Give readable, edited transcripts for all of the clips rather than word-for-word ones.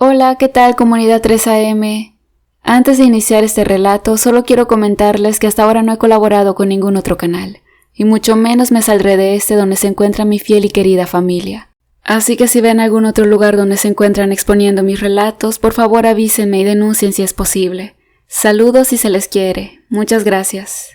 Hola, ¿qué tal comunidad 3AM? Antes de iniciar este relato, solo quiero comentarles que hasta ahora no he colaborado con ningún otro canal, y mucho menos me saldré de este donde se encuentra mi fiel y querida familia. Así que si ven algún otro lugar donde se encuentran exponiendo mis relatos, por favor avísenme y denuncien si es posible. Saludos si se les quiere. Muchas gracias.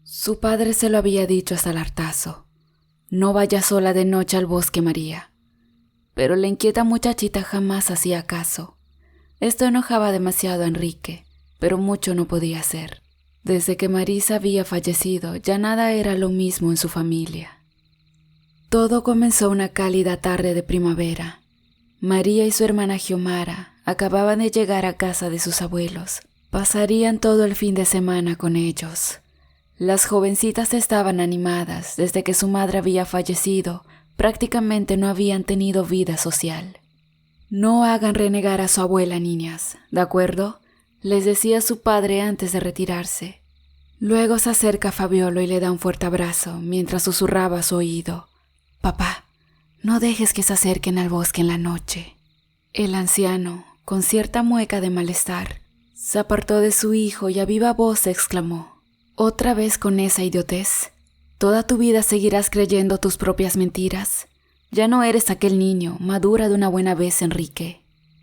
Su padre se lo había dicho hasta el hartazo. No vaya sola de noche al bosque, María. Pero la inquieta muchachita jamás hacía caso. Esto enojaba demasiado a Enrique, pero mucho no podía hacer. Desde que Marisa había fallecido, ya nada era lo mismo en su familia. Todo comenzó una cálida tarde de primavera. María y su hermana Xiomara acababan de llegar a casa de sus abuelos. Pasarían todo el fin de semana con ellos. Las jovencitas estaban animadas. Desde que su madre había fallecido, prácticamente no habían tenido vida social. No hagan renegar a su abuela, niñas, ¿de acuerdo?, les decía su padre antes de retirarse. Luego se acerca a Fabiolo y le da un fuerte abrazo, mientras susurraba a su oído: «Papá, no dejes que se acerquen al bosque en la noche». El anciano, con cierta mueca de malestar, se apartó de su hijo y a viva voz exclamó: «¿Otra vez con esa idiotez? ¿Toda tu vida seguirás creyendo tus propias mentiras? Ya no eres aquel niño, madura de una buena vez, Enrique.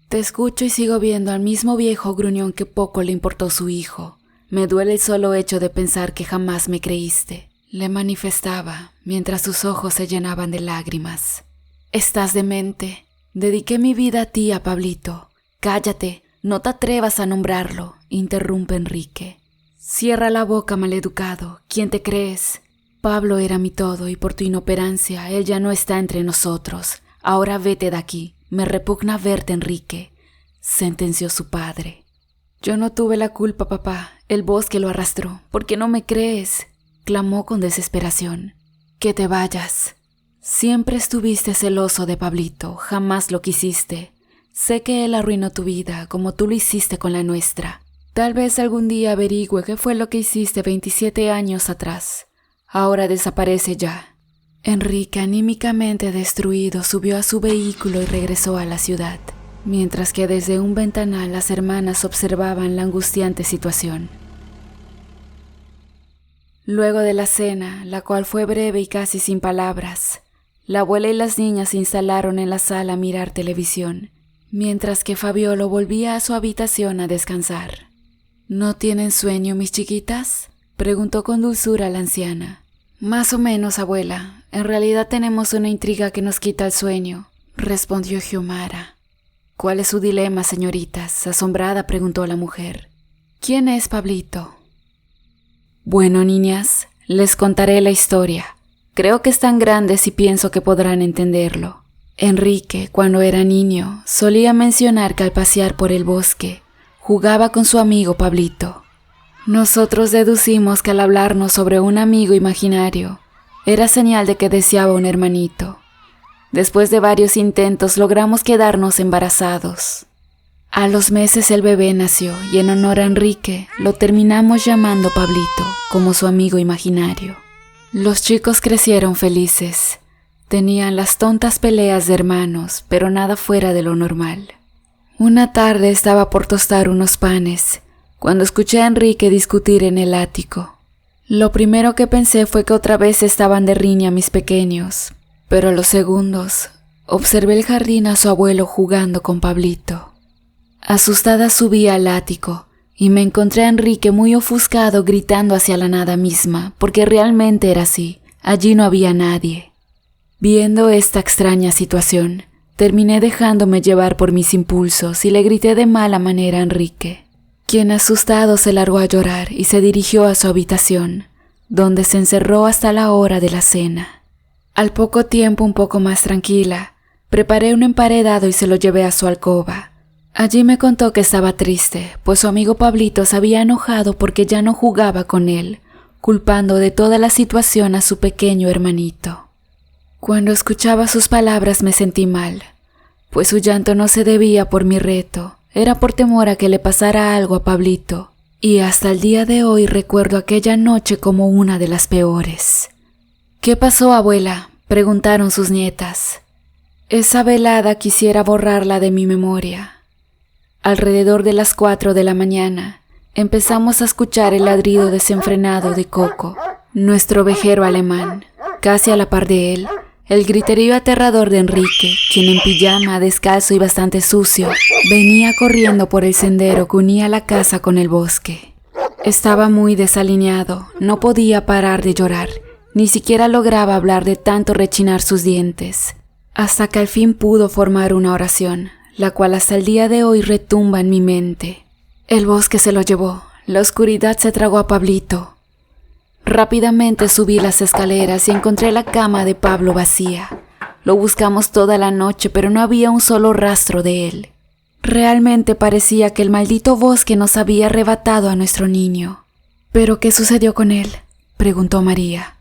Te escucho y sigo viendo al mismo viejo gruñón que poco le importó su hijo. Me duele el solo hecho de pensar que jamás me creíste», le manifestaba, mientras sus ojos se llenaban de lágrimas. «Estás demente. Dediqué mi vida a ti, a Pablito». «Cállate, no te atrevas a nombrarlo», interrumpe Enrique. «Cierra la boca, maleducado. ¿Quién te crees? Pablo era mi todo y por tu inoperancia él ya no está entre nosotros. Ahora vete de aquí. Me repugna verte, Enrique», sentenció su padre. «Yo no tuve la culpa, papá. El bosque lo arrastró. ¿Por qué no me crees?», clamó con desesperación. «Que te vayas. Siempre estuviste celoso de Pablito. Jamás lo quisiste. Sé que él arruinó tu vida como tú lo hiciste con la nuestra. Tal vez algún día averigüe qué fue lo que hiciste 27 años atrás. Ahora desaparece ya». Enrique, anímicamente destruido, subió a su vehículo y regresó a la ciudad, mientras que desde un ventanal las hermanas observaban la angustiante situación. Luego de la cena, la cual fue breve y casi sin palabras, la abuela y las niñas se instalaron en la sala a mirar televisión, mientras que Fabiolo volvía a su habitación a descansar. «¿No tienen sueño, mis chiquitas?», preguntó con dulzura la anciana. «Más o menos, abuela. En realidad tenemos una intriga que nos quita el sueño», respondió Xiomara. «¿Cuál es su dilema, señoritas?», asombrada preguntó la mujer. «¿Quién es Pablito?». «Bueno, niñas, les contaré la historia. Creo que están grandes y pienso que podrán entenderlo. Enrique, cuando era niño, solía mencionar que al pasear por el bosque, jugaba con su amigo Pablito. Nosotros deducimos que al hablarnos sobre un amigo imaginario, era señal de que deseaba un hermanito. Después de varios intentos logramos quedarnos embarazados. A los meses el bebé nació y en honor a Enrique lo terminamos llamando Pablito, como su amigo imaginario. Los chicos crecieron felices. Tenían las tontas peleas de hermanos, pero nada fuera de lo normal. Una tarde estaba por tostar unos panes, cuando escuché a Enrique discutir en el ático. Lo primero que pensé fue que otra vez estaban de riña mis pequeños, pero a los segundos observé el jardín a su abuelo jugando con Pablito. Asustada subí al ático y me encontré a Enrique muy ofuscado gritando hacia la nada misma, porque realmente era así, allí no había nadie. Viendo esta extraña situación, terminé dejándome llevar por mis impulsos y le grité de mala manera a Enrique, quien asustado se largó a llorar y se dirigió a su habitación, donde se encerró hasta la hora de la cena. Al poco tiempo, un poco más tranquila, Preparé un emparedado y se lo llevé a su alcoba. Allí me contó que estaba triste, pues su amigo Pablito se había enojado porque ya no jugaba con él, culpando de toda la situación a su pequeño hermanito. Cuando escuchaba sus palabras me sentí mal, pues su llanto no se debía por mi reto, era por temor a que le pasara algo a Pablito, y hasta el día de hoy recuerdo aquella noche como una de las peores. ¿Qué pasó, abuela?, preguntaron sus nietas. Esa velada quisiera borrarla de mi memoria. Alrededor de las 4 de la mañana, empezamos a escuchar el ladrido desenfrenado de Coco, nuestro ovejero alemán. Casi a la par de él, el griterío aterrador de Enrique, quien en pijama, descalzo y bastante sucio, venía corriendo por el sendero que unía la casa con el bosque. Estaba muy desalineado, no podía parar de llorar, ni siquiera lograba hablar de tanto rechinar sus dientes, hasta que al fin pudo formar una oración, la cual hasta el día de hoy retumba en mi mente. El bosque se lo llevó, la oscuridad se tragó a Pablito. Rápidamente subí las escaleras y encontré la cama de Pablo vacía. Lo buscamos toda la noche, pero no había un solo rastro de él. Realmente parecía que el maldito bosque nos había arrebatado a nuestro niño. ¿Pero qué sucedió con él?, preguntó María.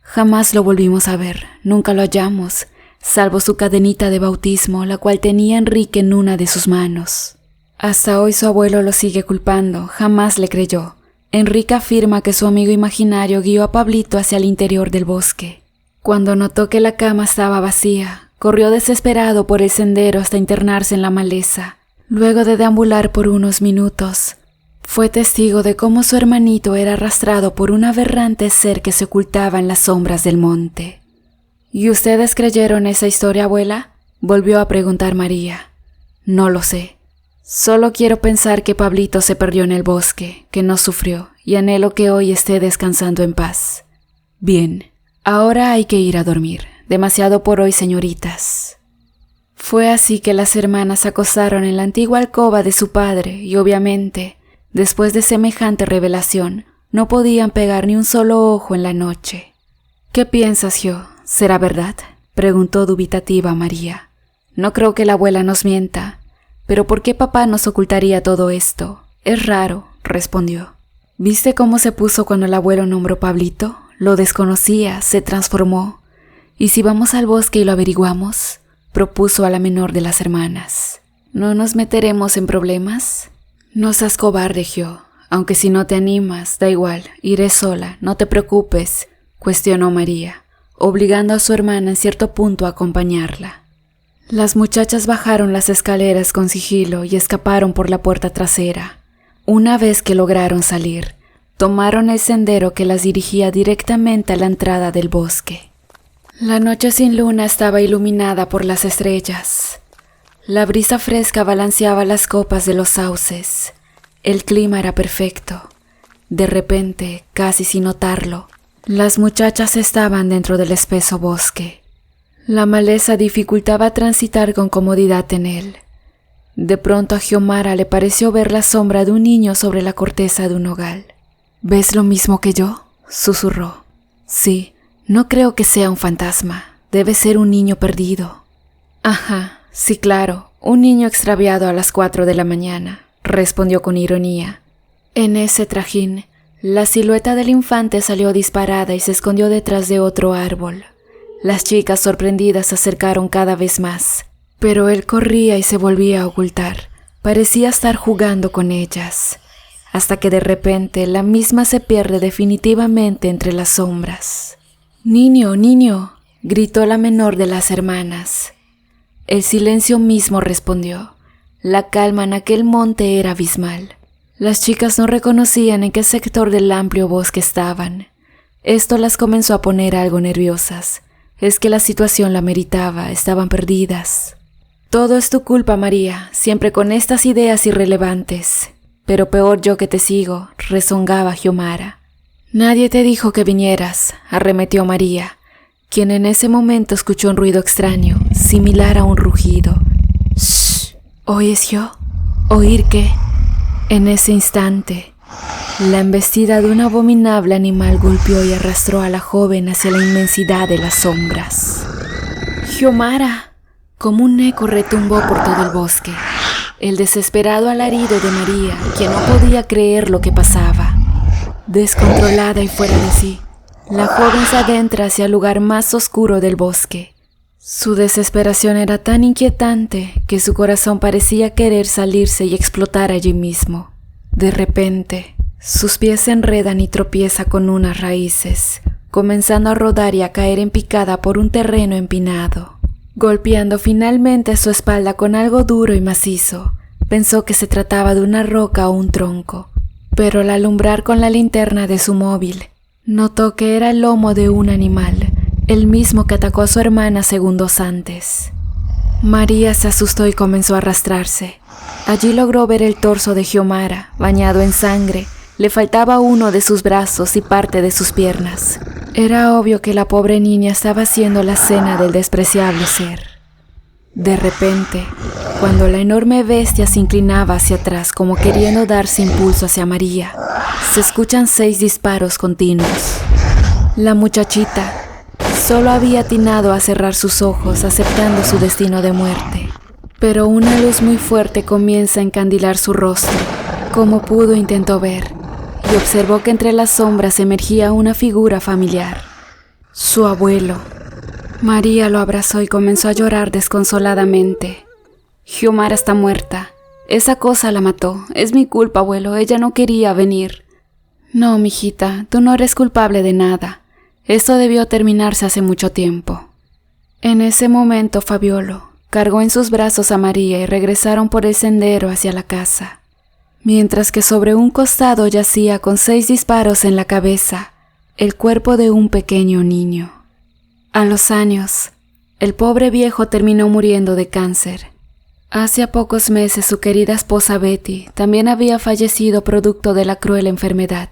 Jamás lo volvimos a ver, nunca lo hallamos, salvo su cadenita de bautismo, la cual tenía Enrique en una de sus manos. Hasta hoy su abuelo lo sigue culpando, jamás le creyó. Enrique afirma que su amigo imaginario guió a Pablito hacia el interior del bosque. Cuando notó que la cama estaba vacía, corrió desesperado por el sendero hasta internarse en la maleza. Luego de deambular por unos minutos, fue testigo de cómo su hermanito era arrastrado por un aberrante ser que se ocultaba en las sombras del monte. ¿Y ustedes creyeron esa historia, abuela?, volvió a preguntar María. No lo sé. Solo quiero pensar que Pablito se perdió en el bosque, que no sufrió, y anhelo que hoy esté descansando en paz. Bien, ahora hay que ir a dormir. Demasiado por hoy, señoritas. Fue así que las hermanas se acostaron en la antigua alcoba de su padre y obviamente, después de semejante revelación, no podían pegar ni un solo ojo en la noche. ¿Qué piensas, Gio? ¿Será verdad?, preguntó dubitativa María. No creo que la abuela nos mienta. ¿Pero por qué papá nos ocultaría todo esto? Es raro, respondió. ¿Viste cómo se puso cuando el abuelo nombró Pablito? Lo desconocía, se transformó. ¿Y si vamos al bosque y lo averiguamos?, propuso a la menor de las hermanas. ¿No nos meteremos en problemas? No seas cobarde, Gio. Aunque si no te animas, da igual, iré sola, no te preocupes, cuestionó María, obligando a su hermana en cierto punto a acompañarla. Las muchachas bajaron las escaleras con sigilo y escaparon por la puerta trasera. Una vez que lograron salir, tomaron el sendero que las dirigía directamente a la entrada del bosque. La noche sin luna estaba iluminada por las estrellas. La brisa fresca balanceaba las copas de los sauces. El clima era perfecto. De repente, casi sin notarlo, las muchachas estaban dentro del espeso bosque. La maleza dificultaba transitar con comodidad en él. De pronto a Xiomara le pareció ver la sombra de un niño sobre la corteza de un nogal. ¿Ves lo mismo que yo?, susurró. Sí, no creo que sea un fantasma, debe ser un niño perdido. Ajá, sí, claro, un niño extraviado a las 4 de la mañana, respondió con ironía. En ese trajín, la silueta del infante salió disparada y se escondió detrás de otro árbol. Las chicas sorprendidas se acercaron cada vez más, pero él corría y se volvía a ocultar. Parecía estar jugando con ellas, hasta que de repente la misma se pierde definitivamente entre las sombras. «¡Niño, niño!», gritó la menor de las hermanas. El silencio mismo respondió. La calma en aquel monte era abismal. Las chicas no reconocían en qué sector del amplio bosque estaban. Esto las comenzó a poner algo nerviosas. Es que la situación la meritaba, estaban perdidas. Todo es tu culpa, María, siempre con estas ideas irrelevantes. Pero peor yo que te sigo, rezongaba Xiomara. Nadie te dijo que vinieras, arremetió María, quien en ese momento escuchó un ruido extraño, similar a un rugido. «Shh, ¿oyes, Gio? ¿Oír qué?» En ese instante, la embestida de un abominable animal golpeó y arrastró a la joven hacia la inmensidad de las sombras. «¡Xiomara!», Como un eco retumbó por todo el bosque. El desesperado alarido de María, quien no podía creer lo que pasaba. Descontrolada y fuera de sí, la joven se adentra hacia el lugar más oscuro del bosque. Su desesperación era tan inquietante que su corazón parecía querer salirse y explotar allí mismo. De repente, sus pies se enredan y tropieza con unas raíces, comenzando a rodar y a caer en picada por un terreno empinado. Golpeando finalmente su espalda con algo duro y macizo, pensó que se trataba de una roca o un tronco, pero al alumbrar con la linterna de su móvil, notó que era el lomo de un animal, el mismo que atacó a su hermana segundos antes. María se asustó y comenzó a arrastrarse. Allí logró ver el torso de Xiomara, bañado en sangre. Le faltaba uno de sus brazos y parte de sus piernas. Era obvio que la pobre niña estaba haciendo la cena del despreciable ser. De repente, cuando la enorme bestia se inclinaba hacia atrás como queriendo darse impulso hacia María, se escuchan 6 disparos continuos. La muchachita solo había atinado a cerrar sus ojos aceptando su destino de muerte. Pero una luz muy fuerte comienza a encandilar su rostro. Como pudo intentó ver y observó que entre las sombras emergía una figura familiar. Su abuelo. María lo abrazó y comenzó a llorar desconsoladamente. Xiomara está muerta. Esa cosa la mató. Es mi culpa, abuelo. Ella no quería venir. No, mijita, tú no eres culpable de nada. Esto debió terminarse hace mucho tiempo. En ese momento, Fabiolo cargó en sus brazos a María y regresaron por el sendero hacia la casa. Mientras que sobre un costado yacía con 6 disparos en la cabeza el cuerpo de un pequeño niño. A los años, el pobre viejo terminó muriendo de cáncer. Hace pocos meses su querida esposa Betty también había fallecido producto de la cruel enfermedad.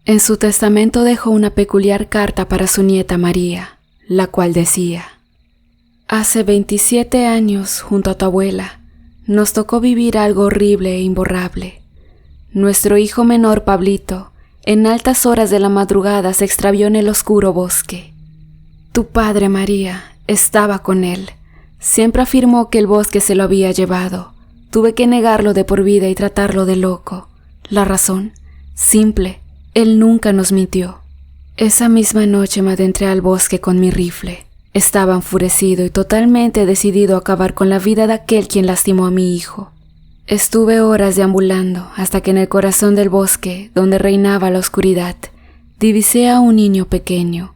En su testamento dejó una peculiar carta para su nieta María, la cual decía: Hace 27 años, junto a tu abuela, nos tocó vivir algo horrible e imborrable. Nuestro hijo menor, Pablito, en altas horas de la madrugada se extravió en el oscuro bosque. Tu padre, María, estaba con él. Siempre afirmó que el bosque se lo había llevado. Tuve que negarlo de por vida y tratarlo de loco. La razón, simple, él nunca nos mintió. Esa misma noche me adentré al bosque con mi rifle. Estaba enfurecido y totalmente decidido a acabar con la vida de aquel quien lastimó a mi hijo. Estuve horas deambulando hasta que en el corazón del bosque, donde reinaba la oscuridad, divisé a un niño pequeño.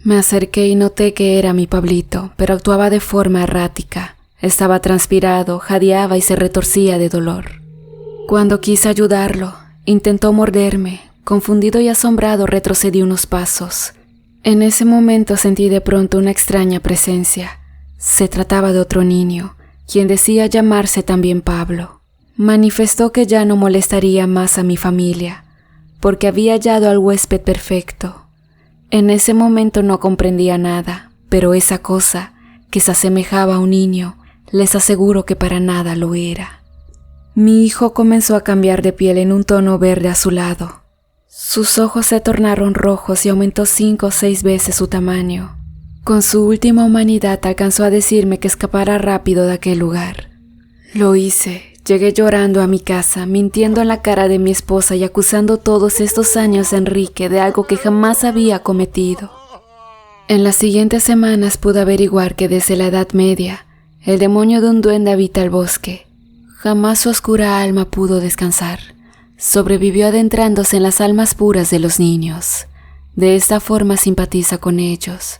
Me acerqué y noté que era mi Pablito, pero actuaba de forma errática. Estaba transpirado, jadeaba y se retorcía de dolor. Cuando quise ayudarlo, intentó morderme. Confundido y asombrado retrocedí unos pasos. En ese momento sentí de pronto una extraña presencia. Se trataba de otro niño, quien decía llamarse también Pablo. Manifestó que ya no molestaría más a mi familia, porque había hallado al huésped perfecto. En ese momento no comprendía nada, pero esa cosa, que se asemejaba a un niño, les aseguro que para nada lo era. Mi hijo comenzó a cambiar de piel en un tono verde azulado. Sus ojos se tornaron rojos y aumentó 5 o 6 veces su tamaño. Con su última humanidad alcanzó a decirme que escapara rápido de aquel lugar. Lo hice. Llegué llorando a mi casa, mintiendo en la cara de mi esposa y acusando todos estos años a Enrique de algo que jamás había cometido. En las siguientes semanas pude averiguar que desde la Edad Media, el demonio de un duende habita el bosque. Jamás su oscura alma pudo descansar. Sobrevivió adentrándose en las almas puras de los niños. De esta forma simpatiza con ellos.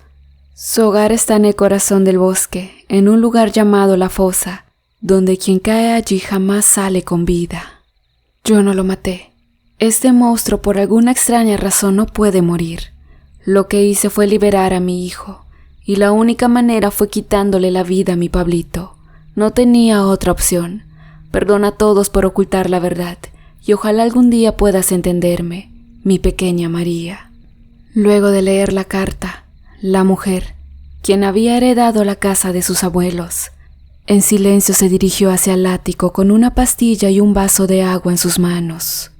Su hogar está en el corazón del bosque, en un lugar llamado La Fosa, donde quien cae allí jamás sale con vida. Yo no lo maté. Este monstruo por alguna extraña razón no puede morir. Lo que hice fue liberar a mi hijo, y la única manera fue quitándole la vida a mi Pablito. No tenía otra opción. Perdona a todos por ocultar la verdad, y ojalá algún día puedas entenderme, mi pequeña María. Luego de leer la carta, la mujer, quien había heredado la casa de sus abuelos, en silencio se dirigió hacia el ático con una pastilla y un vaso de agua en sus manos.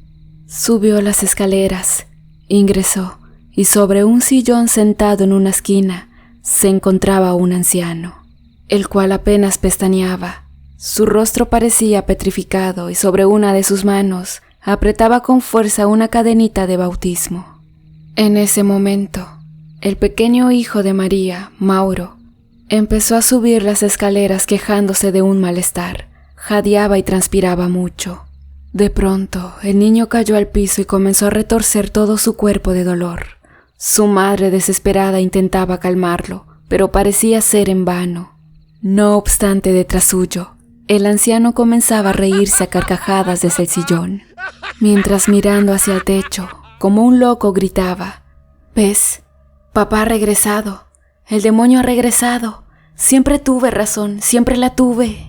Subió las escaleras, ingresó, y sobre un sillón sentado en una esquina se encontraba un anciano. el cual apenas pestañeaba. Su rostro parecía petrificado y sobre una de sus manos apretaba con fuerza una cadenita de bautismo. En ese momento, el pequeño hijo de María, Mauro, empezó a subir las escaleras quejándose de un malestar. Jadeaba y transpiraba mucho. De pronto, el niño cayó al piso y comenzó a retorcer todo su cuerpo de dolor. Su madre, desesperada, intentaba calmarlo, pero parecía ser en vano. No obstante, detrás suyo, el anciano comenzaba a reírse a carcajadas desde el sillón, mientras mirando hacia el techo, como un loco gritaba: «¿Ves? Papá ha regresado. El demonio ha regresado. Siempre tuve razón, siempre la tuve».